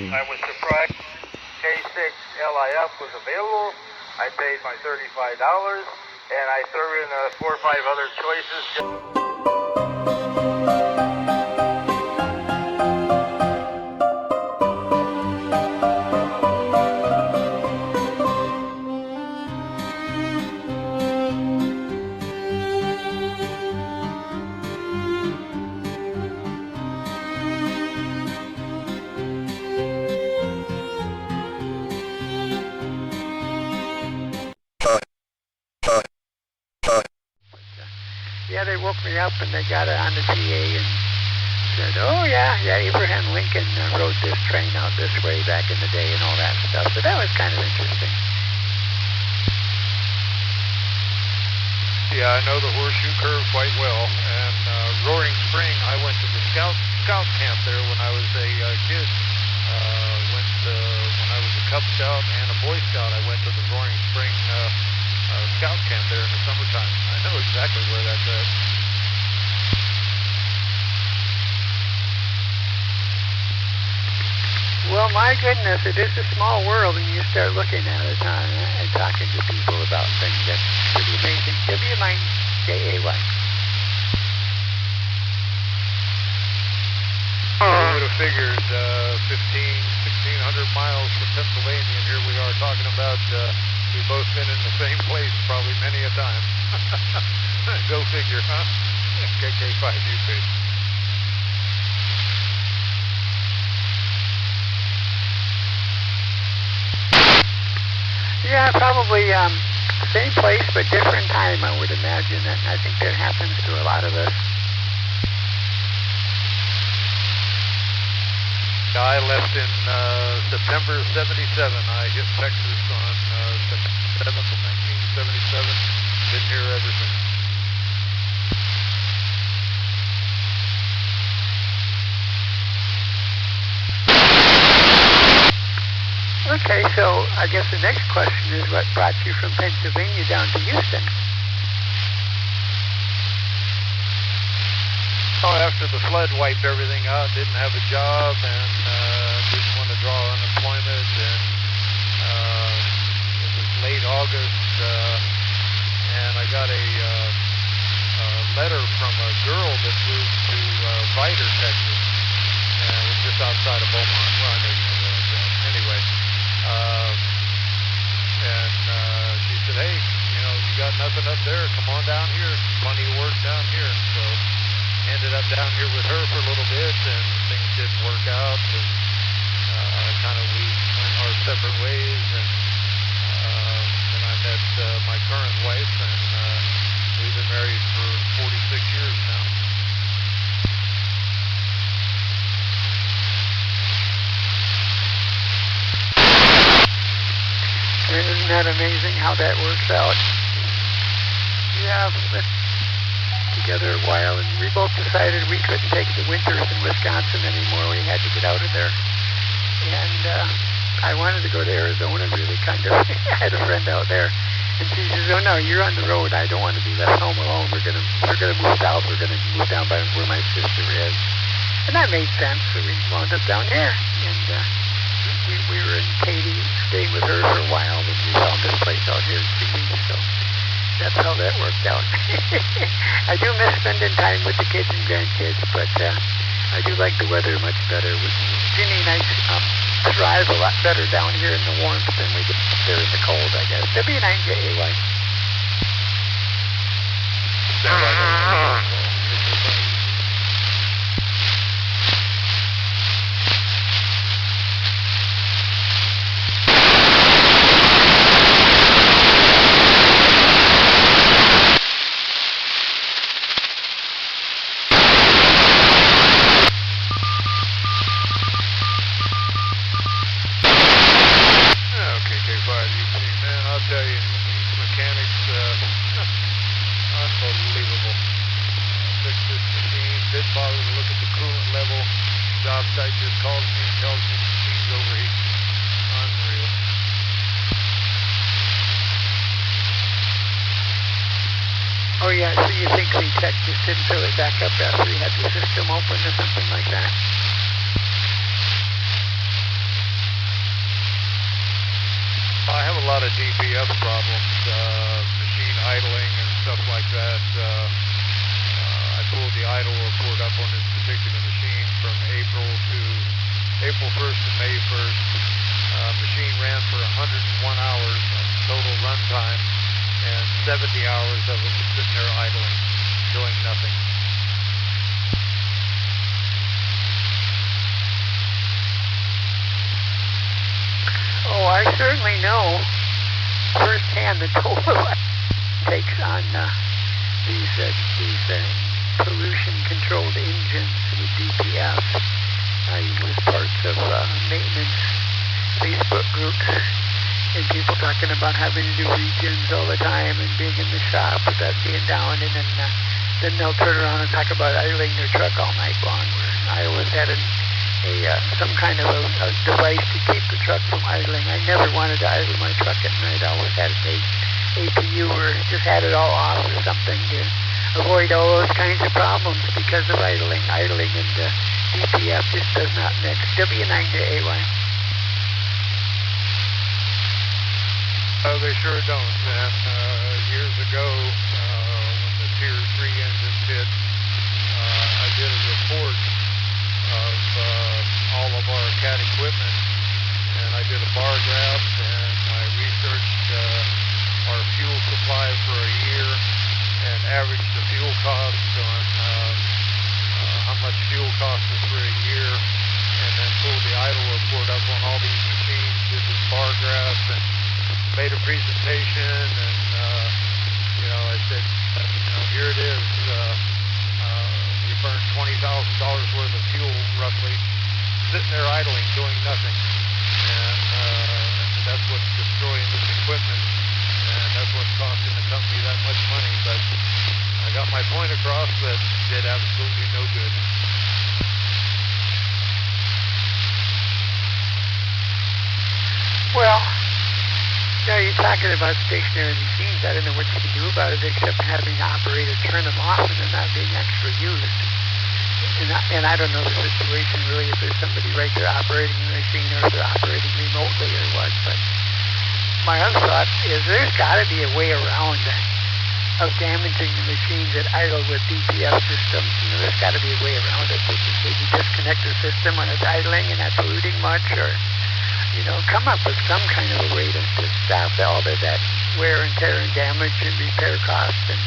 I was surprised K6LIF was available. I paid my $35 and I threw in 4 or 5 other choices. Yeah, they woke me up and they got it on the PA and said, oh yeah, Abraham Lincoln rode this train out this way back in the day and all that stuff. So that was kind of interesting. Yeah, I know the horseshoe curve quite well. And Roaring Spring, I went to the scout camp there when I was a kid. When I was a Cub Scout and a Boy Scout, I went to the Roaring Spring scout camp there in the summertime. I know exactly where that's at. Well, my goodness, it is a small world when you start looking at it, huh? And talking to people about things. That's pretty amazing. WMIJAY. You would have figured 1,600 miles from Pennsylvania, and here we are talking about we've both been in the same place probably many a time. Go figure, huh? KK5UP. Yeah, probably same place but different time, I would imagine. And I think that happens to a lot of us. I left in September of '77. I hit Texas on September 7th of 1977. Been here ever since. Okay, so I guess the next question is what brought you from Pennsylvania down to Houston? Oh, after the flood wiped everything out, didn't have a job and didn't want to draw unemployment, and it was late August, and I got a letter from a girl that moved to Vidor, Texas, and it was just outside of Beaumont. Well, I know you know that. Anyway, and she said, hey, you know, you got nothing up there, come on down here, plenty of work down here. So ended up down here with her for a little bit, and things didn't work out, and we went our separate ways, and then I met my current wife, and we've been married for 46 years now. Isn't that amazing how that works out? Yeah, together a while, and we both decided we couldn't take the winters in Wisconsin anymore. We had to get out of there. And I wanted to go to Arizona, really, kind of. I had a friend out there, and she says, oh no, you're on the road. I don't want to be left home alone. We're gonna move south. We're gonna move down by where my sister is. And that made sense, so we wound up down here. And we were in Katy, staying with her for a while, and we found this place out here in Phoenix, so that's how that worked out. I do miss spending time with the kids and grandkids, but I do like the weather much better. Jimmy and I thrive a lot better down here in the warmth than we get up there in the cold, I guess. W9JAY. Unbelievable. Fixed this machine, didn't bother to look at the coolant level. Job site just calls me and tells me the machine's overheating. Unreal. Oh yeah, so you think the tech just didn't fill it back up after he had the system open or something like that? of DPF problems, machine idling and stuff like that. I pulled the idle report up on this particular machine from April 1st to May 1st. Machine ran for 101 hours total runtime, and 70 hours of it was sitting there idling, doing nothing. Oh, I certainly know firsthand the toll it takes on these pollution-controlled engines with DPF. I was parts of maintenance Facebook groups and people talking about having to do regens all the time and being in the shop with that being down, and then they'll turn around and talk about idling their truck all night long. Where I always had some kind of a device to keep the truck from idling. I never wanted to idle my truck at night. I always had an APU or just had it all off or something to avoid all those kinds of problems because of idling. Idling and DPF just does not mix. W9JAY. They sure don't. And years ago, when the Tier 3 engines hit, I did a report of all of our CAT equipment, and I did a bar graph, and I researched our fuel supply for a year and averaged the fuel cost on how much fuel cost us for a year, and then pulled the idle report up on all these machines, did this bar graph, and made a presentation, and I said, here it is. You burned $20,000 worth of fuel, roughly, sitting there idling, doing nothing, and that's what's destroying this equipment, and that's what's costing the company that much money. But I got my point across that did absolutely no good. Well, you're talking about stationary machines. I don't know what you can do about it except having the operator turn them off and they're not being extra used. And I don't know the situation really, if there's somebody right there operating the machine or if they're operating remotely or what. But my other thought is there's got to be a way around of damaging the machines that idle with DPF systems. There's got to be a way around it. Maybe disconnect the system when it's idling and not polluting much, or come up with some kind of a way to stop all of that wear and tear and damage and repair costs and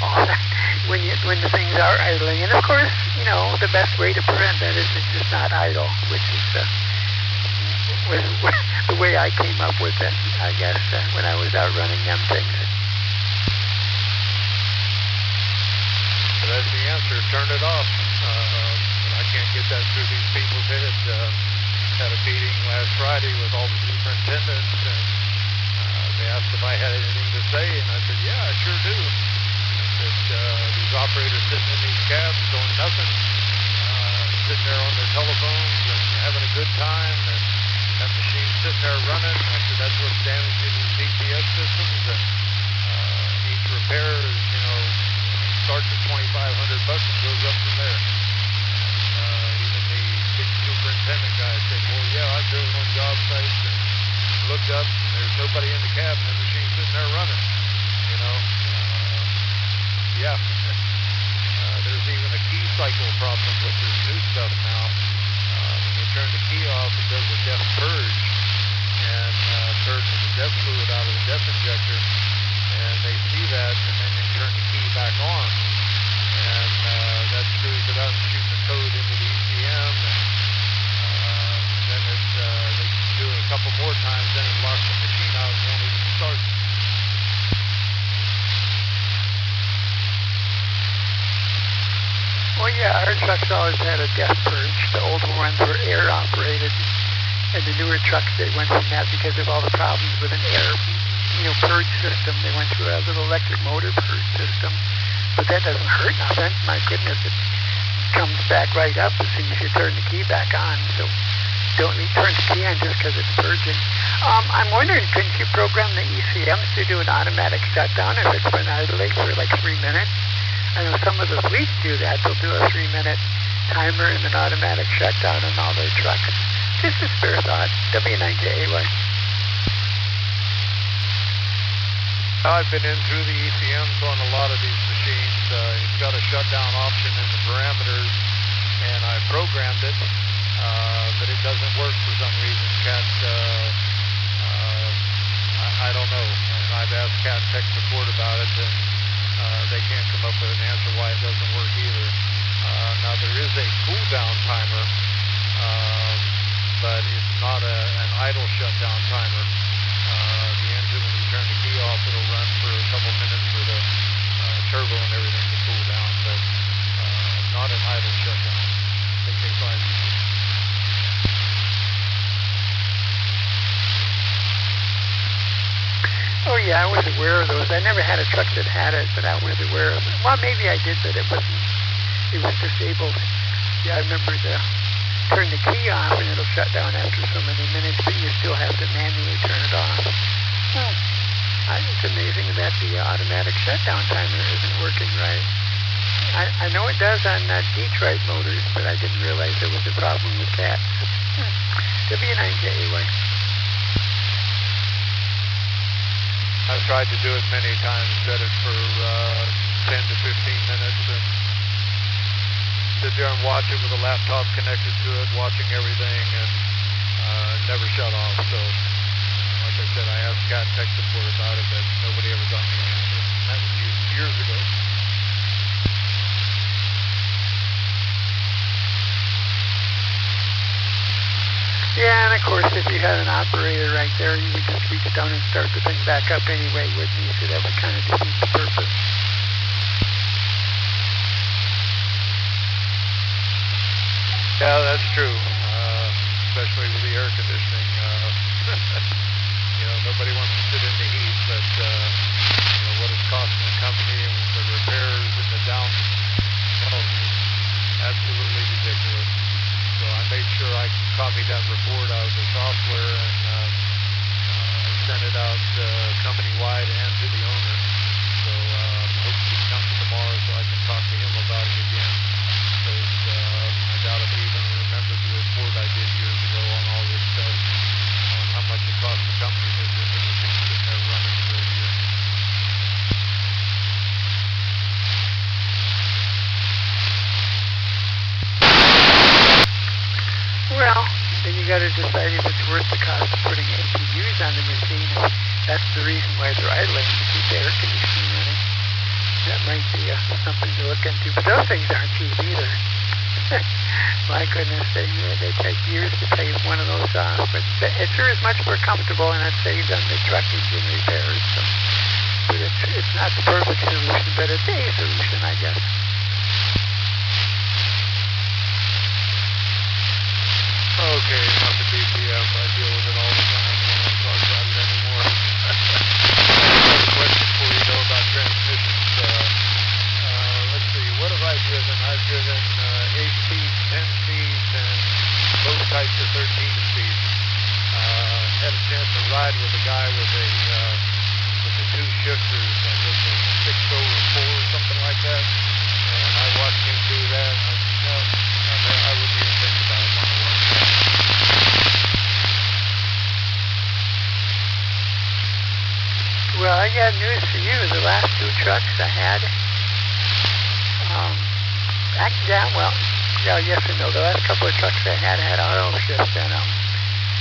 all that when the things are idling. And of course, the best way to prevent that is to just not idle, which is was the way I came up with it, I guess, when I was out running them things. So that's the answer. Turn it off. I can't get that through these people's heads. Had a meeting last Friday with all the superintendents, and they asked if I had anything to say, and I said, yeah, I sure do. I said, these operators sitting in these cabs doing nothing, sitting there on their telephones and having a good time, and that machine sitting there running. I said, that's what's damaging these DPS systems, and each repair is, starts at $2,500 and goes up from there. Big superintendent guy said, well, yeah, I've driven on job sites and looked up, and there's nobody in the cab, and the machine's sitting there running, yeah. There's even a key cycle problem with this new stuff now. When you turn the key off, it does a depth purge, and purges the depth fluid out of the depth injector, and they see that, and then you turn the key back on, and that screws it up, shooting the code into the ECM, and then they do it a couple more times, then it locks the machine out and won't even start. Well, yeah, our trucks always had a depth purge. The older ones were air operated, and the newer trucks, they went from that because of all the problems with an air, purge system. They went to a little electric motor purge system, but that doesn't hurt nothing. My goodness, it comes back right up as soon as you turn the key back on. So don't turn the key on just because it's purging. I'm wondering, couldn't you program the ECMs to do an automatic shutdown if it's been idling for like 3 minutes? I know some of the fleets do that. They'll do a 3-minute timer and an automatic shutdown on all their trucks. Just a spare thought. W9JAY. I've been in through the ECMs on a lot of these machines. It's got a shutdown option in the parameters, and I programmed it, but it doesn't work for some reason. I don't know. And I've asked Cat Tech Support about it, and they can't come up with an answer why it doesn't work either. Now there is a cool down timer, but it's not an idle shutdown timer. The engine, when you turn the key off, it'll run for a couple minutes for the turbo and everything to cool down, but not an idle shutdown. I think they find it. Oh yeah, I was aware of those. I never had a truck that had it, but I was aware of it. Well, maybe I did, but it was disabled. Yeah, I remember turn the key off and it'll shut down after so many minutes, but you still have to manually turn it off. It's amazing that the automatic shutdown timer isn't working right. I know it does on Detroit motors, but I didn't realize there was a problem with that. W9KAY. I've tried to do it many times, set it for 10 to 15 minutes, and sit there and watch it with a laptop connected to it, watching everything, and never shut off. So, like I said, I asked Cat Tech Support about it, but nobody ever got me an answer. That was years ago. Yeah, and of course, if you had an operator right there, you would just reach down and start the thing back up anyway, wouldn't you? So that would kind of defeat the purpose. Yeah, that's true, especially with the air conditioning. Nobody wants to sit in the heat, but what it's costing the company and the repairs and the down, it's absolutely ridiculous. So I made sure I copied that report out of the software and sent it out company-wide and to the owner. So hope he comes tomorrow so I can talk to him about it again. Because I doubt if he even remembered the report I did years ago on all this stuff, on how much it cost the company for just a machine sitting there running for a year. Well, then you got to decide if it's worth the cost of putting APUs on the machine. If that's the reason why they're idling, to keep the air conditioning running. That might be something to look into. But those things aren't cheap either. My goodness, they take years to pay one of those off. But it sure is much more comfortable, and it saves on the truck engine repairs. So, but it's not the perfect solution, but it's a solution, I guess. Okay, enough of DPF. I deal with it all the time. I don't want to talk about it anymore. Another question for you, though, about transmissions. Let's see, what have I driven? I've driven 8 speeds, 10 speeds, and both types of 13 speeds. Had a chance to ride with a guy with the two shifters, I guess a 6/4 or something like that. And I watched him do that. And I wouldn't even think about it on the one side. Well, I got news for you. The last two trucks I had, yes and no. The last couple of trucks I had auto shift in them.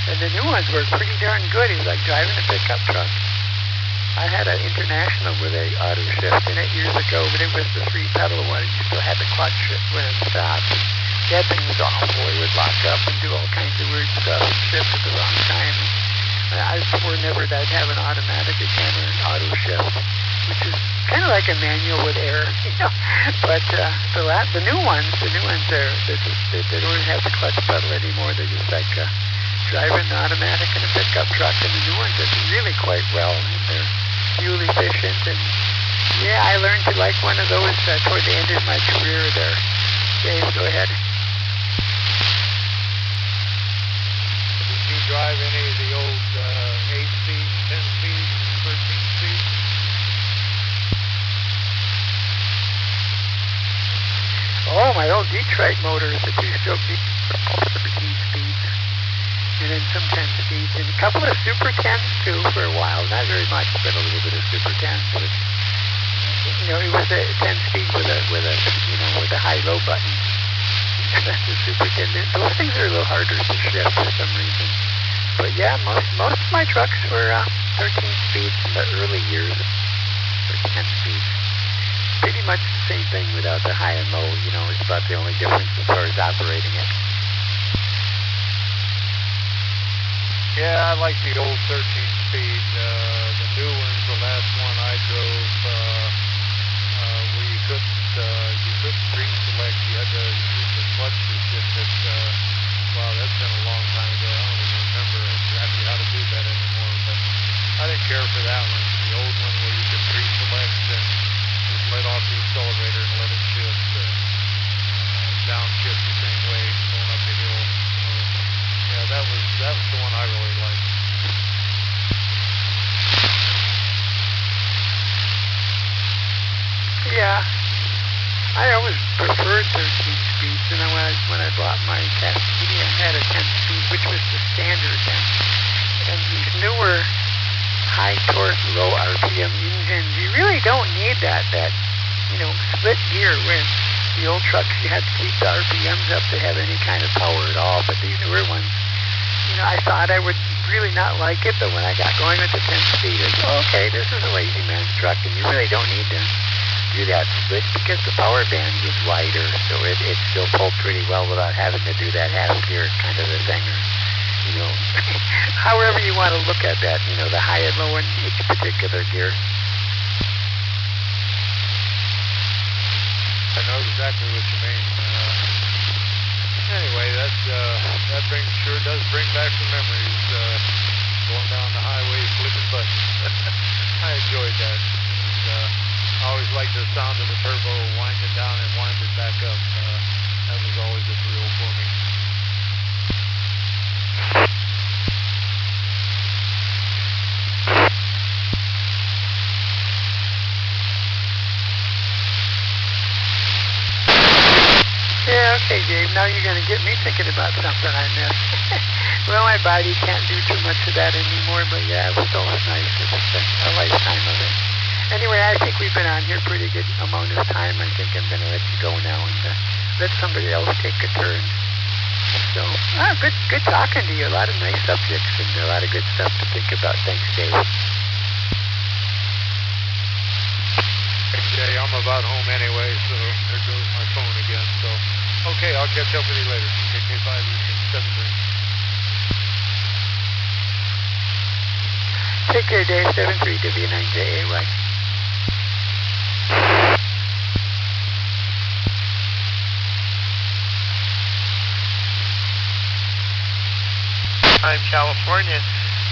And the new ones were pretty darn good. It was like driving a pickup truck. I had an International with a auto shift in it years ago, but it was the 3-pedal one. You still had the clutch when it stopped. That thing was awful. It would lock up and do all kinds of weird stuff and shift at the wrong time. I swore never that I'd have an automatic again or an auto shift, which is kind of like a manual with air, But the new ones, they don't have the clutch pedal anymore. They're just like driving an automatic in a pickup truck. And the new ones are really quite well. And they're fuel efficient. And yeah, I learned to like one of those toward the end of my career there. Dave, go ahead. Did you drive any of the old 8 speeds, 10 speeds, 13 speeds? Oh, my old Detroit motors, the 2-stroke Detroit, all 13 speeds. And then some 10 speeds. And a couple of Super 10s too for a while. Not very much, but a little bit of Super 10s. But, you know, it was a 10-speed with a high-low button. That's a Super 10. Those things are a little harder to shift for some reason. But yeah, most of my trucks were 13 speeds in the early years, or 10 speeds. Pretty much the same thing without the high and low. You know, it's about the only difference as far as operating it. Yeah, I like the old 13-speed. The new ones, the last one I drove, where you couldn't pre-select. You had to use the clutch to shift it. Wow, that's been a long time ago. I don't even remember exactly how to do that anymore. But I didn't care for that one. The old one where you could pre-select and just let off the accelerator and let it shift. Downshift the same way, going up the hill. Yeah, that was the one I really liked. Yeah, I always preferred 13 speeds, and then when I bought my Cascadia, I had a 10-speed, which was the standard then. And these newer high torque, low RPM engines, you really don't need that split gear. When the old trucks, you had to keep the RPMs up to have any kind of power at all. But these newer ones, I thought I would really not like it, but when I got going with the 10-speed, I go, okay, this is a lazy man's truck, and you really don't need to do that split because the power band is wider, so it still pulled pretty well without having to do that half gear kind of a thing, or, however you want to look at that, the high and low in each particular gear. I know exactly what you mean. Anyway, that sure does bring back some memories. Going down the highway, flipping buttons. I enjoyed that. I always liked the sound of the turbo winding down and winding back up. That was always a thrill for me. Yeah, okay, Dave. Now you're going to get me thinking about something I missed. Well, my body can't do too much of that anymore, but yeah, it was always nice. It's a lifetime of it. Anyway, I think we've been on here pretty good amount of time. I think I'm going to let you go now and let somebody else take a turn. So, good talking to you. A lot of nice subjects and a lot of good stuff to think about. Thanks, Dave. Jay, I'm about home anyway, so there goes my phone again. So, okay, I'll catch up with you later. KK5 73. Take care, Dave. 73 W9JAY. I'm California.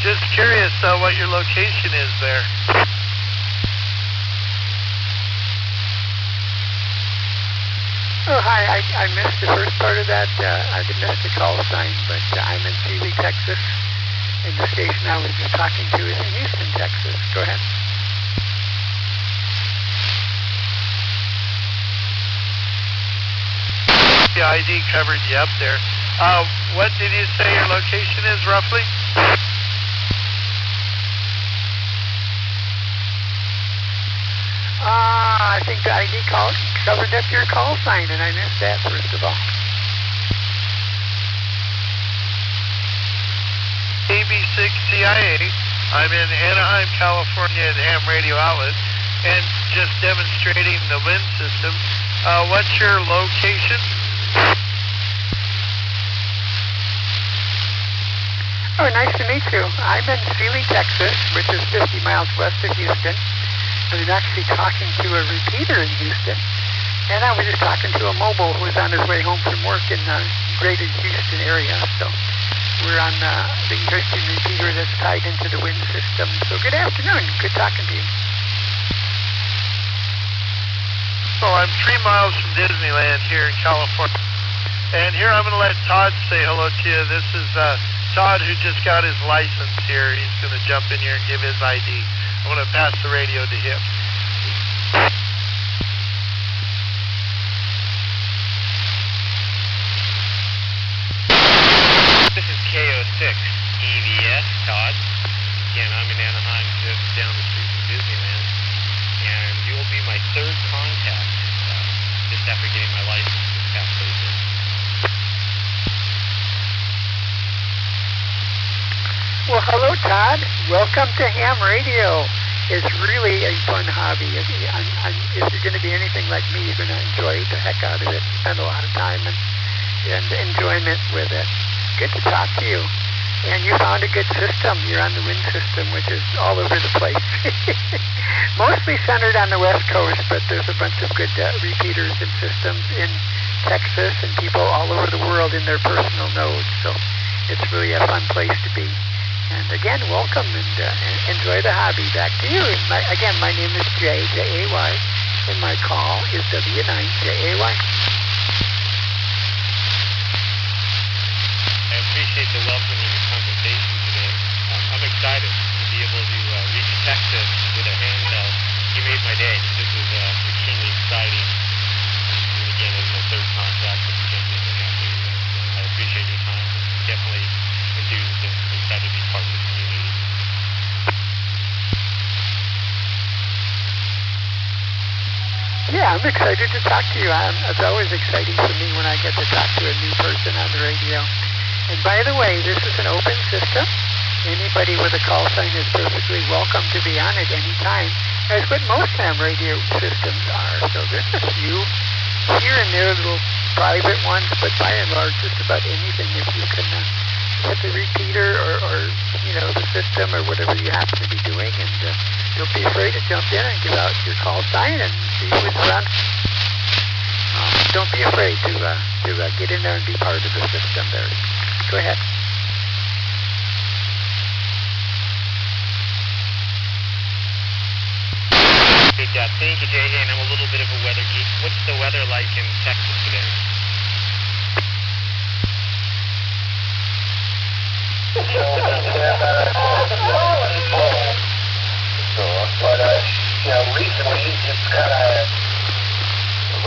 Just curious what your location is there. Oh, hi. I missed the first part of that. I missed the call sign, but I'm in Sealy, Texas. And the station I was just talking to is in Houston, Texas. Go ahead. The ID covered you up there. What did you say your location is roughly? I think the ID covered up your call sign, and I missed that, first of all. AB6CIA. I'm in Anaheim, California at Ham Radio Outlet, and just demonstrating the wind system. What's your location? Oh, nice to meet you. I'm in Sealy, Texas, which is 50 miles west of Houston. I'm actually talking to a repeater in Houston, and I was just talking to a mobile who was on his way home from work in the greater Houston area. So we're on the Houston repeater that's tied into the wind system. So good afternoon. Good talking to you. Well, I'm 3 miles from Disneyland here in California. And here I'm going to let Todd say hello to you. This is Todd, who just got his license here. He's going to jump in here and give his ID. I'm going to pass the radio to him. This is KO6 EVS. West, Todd. Again, I'm in Anaheim, just down the street from Disneyland, and you will be my third contact just after getting my license this past Thursday. Well, hello, Todd. Welcome to ham radio. It's really a fun hobby. If you're going to be anything like me, you're going to enjoy the heck out of it. Spend a lot of time and enjoyment with it. Good to talk to you. And you found a good system. You're on the wind system, which is all over the place. Mostly centered on the West Coast, but there's a bunch of good repeaters and systems in Texas and people all over the world in their personal nodes. So it's really a fun place to be. And again, welcome and enjoy the hobby. Back to you. Again, my name is Jay, J-A-Y, and my call is W9JAY. I appreciate the welcoming conversation today. I'm excited to be able to reach Texas with a handheld. You made my day. This is extremely exciting. And again, as my third contact with the champion of ham radio. So I appreciate your time. Definitely enthused and excited to be part of the community. Yeah, I'm excited to talk to you. It's always exciting for me when I get to talk to a new person on the radio. And by the way, this is an open system. Anybody with a call sign is perfectly welcome to be on it any time, as what most ham radio systems are. So there's a few here and there little private ones, but by and large, just about anything if you can hit the repeater or the system or whatever you happen to be doing, and don't be afraid to jump in and give out your call sign and see what's around. Don't be afraid to get in there and be part of the system there. Go ahead. Hey, Dad. Thank you, JJ, and I'm a little bit of a weather geek. What's the weather like in Texas today? Recently it's kind of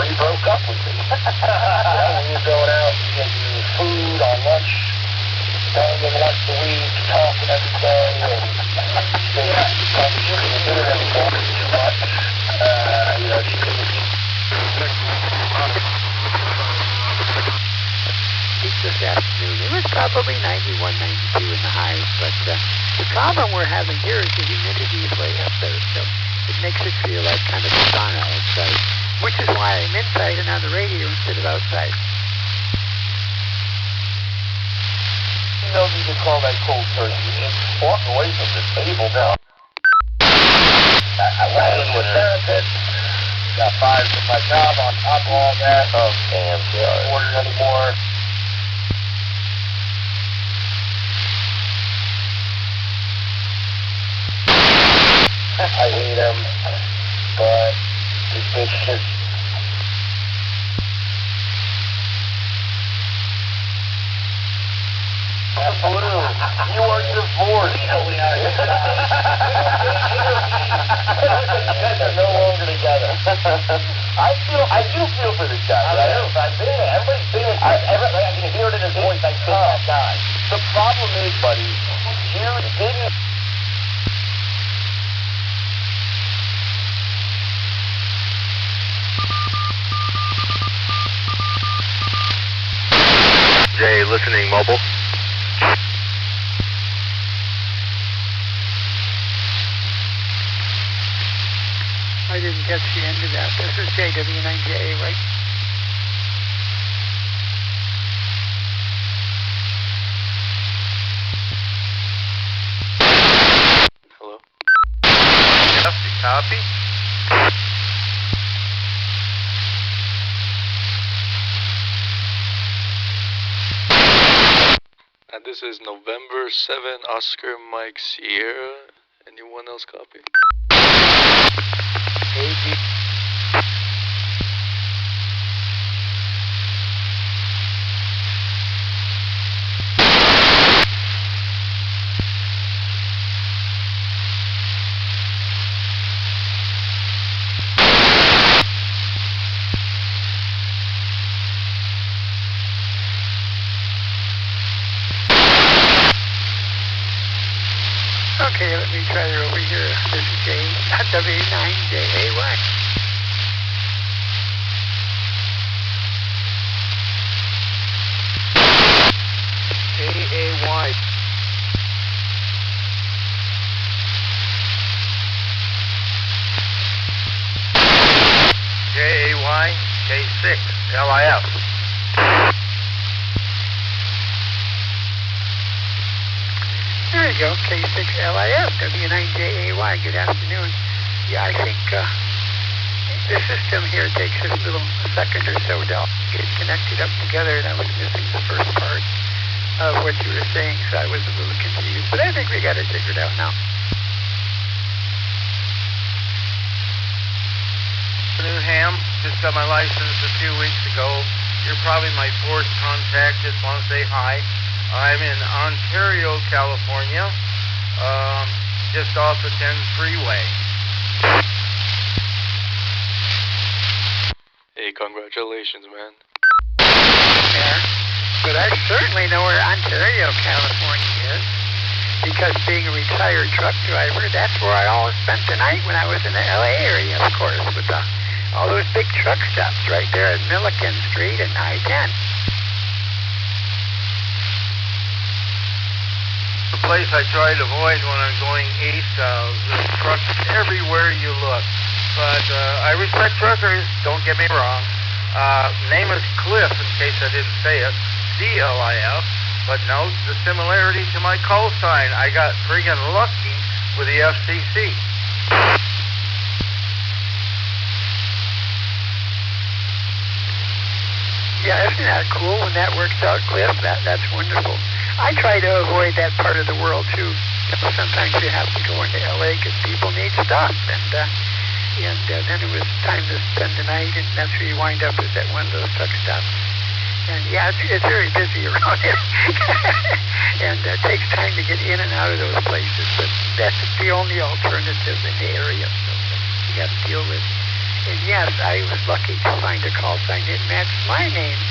re-broke up with me. When you're going out to get your food on lunch, banging once a week, talking every day, and shooting the dinner every morning too much. This afternoon. It was probably 91, 92 in the highs, but the problem we're having here is the humidity is way up there, so it makes it feel like kind of a sauna outside, which is why I'm inside and on the radio instead of outside. You know, you can call that cold turkey. Just walk away from the table now. I went with therapist. Got fired from my job on top of all that. Oh, damn. Can't order anymore. I hate him, but this bitch just... Blue, you are divorced. You guys are no longer together. I do feel for this guy. I've been there. Everybody's been there. I can hear it in his voice. I've been that guy. The problem is, buddy, you didn't... Jay, listening mobile. I didn't catch the end of that. This is JW9JA, right? Hello? Copy. And this is November 7, Oscar Mike Sierra. Anyone else copy? Okay, let me try her over here. This is W9JAY. J-A-Y. J-A-Y, K6, L-I-F. There you go, K6LIF, W9JAY. Good afternoon. Yeah, I think the system here takes us a little second or so to get it connected up together, and I was missing the first part of what you were saying, so I was a little confused. But I think we got it figured out now. New Ham, just got my license a few weeks ago. You're probably my fourth contact. Just want to say hi. I'm in Ontario, California, just off the 10 freeway. Hey, congratulations, man. There. But I certainly know where Ontario, California is, because being a retired truck driver, that's where I always spent the night when I was in the LA area, of course, with all those big truck stops right there at Milliken Street and I-10. The place I try to avoid when I'm going east, there's trucks everywhere you look. But I respect truckers, don't get me wrong. Name is Cliff, in case I didn't say it, C-L-I-F. But note the similarity to my call sign. I got friggin' lucky with the FCC. Yeah, isn't that cool when that works out, Cliff? That's wonderful. I try to avoid that part of the world, too. Sometimes you have to go into L.A. because people need stuff. And then it was time to spend the night, and that's where you wind up is at one of those truck stops. And, yeah, it's very busy around here. And it takes time to get in and out of those places. But that's the only alternative in the area. So you got to deal with. And, yes, I was lucky to find a call sign that matched my name.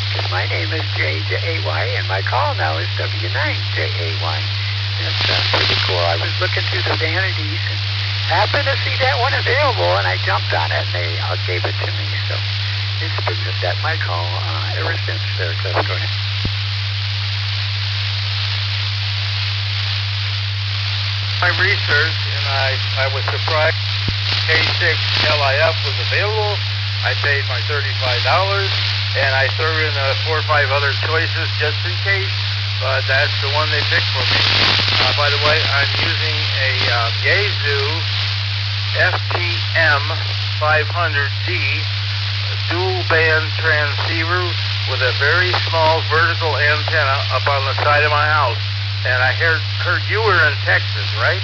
Because my name is J-A-Y, and my call now is W9JAY. That's pretty cool. I was looking through the vanities and happened to see that one available, and I jumped on it, and they gave it to me. So it's been that my call ever since there. Cliff, go ahead. My research, and I was surprised K6LIF was available. I paid my $35. And I threw in 4 or 5 other choices just in case, but that's the one they picked for me. By the way, I'm using a Yaesu FTM 500D dual band transceiver with a very small vertical antenna up on the side of my house. And I heard you were in Texas, right?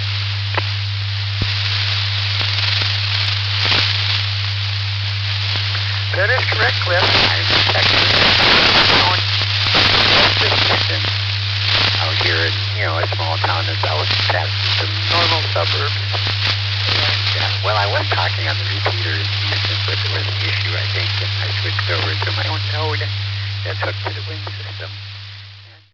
That is correct, Cliff. I'm in Texas. Out here in, a small town that's out past some normal suburbs. And, well, I was talking on the repeater in Houston, but there was an issue, I think, and I switched over to my own node that's hooked to the wind system.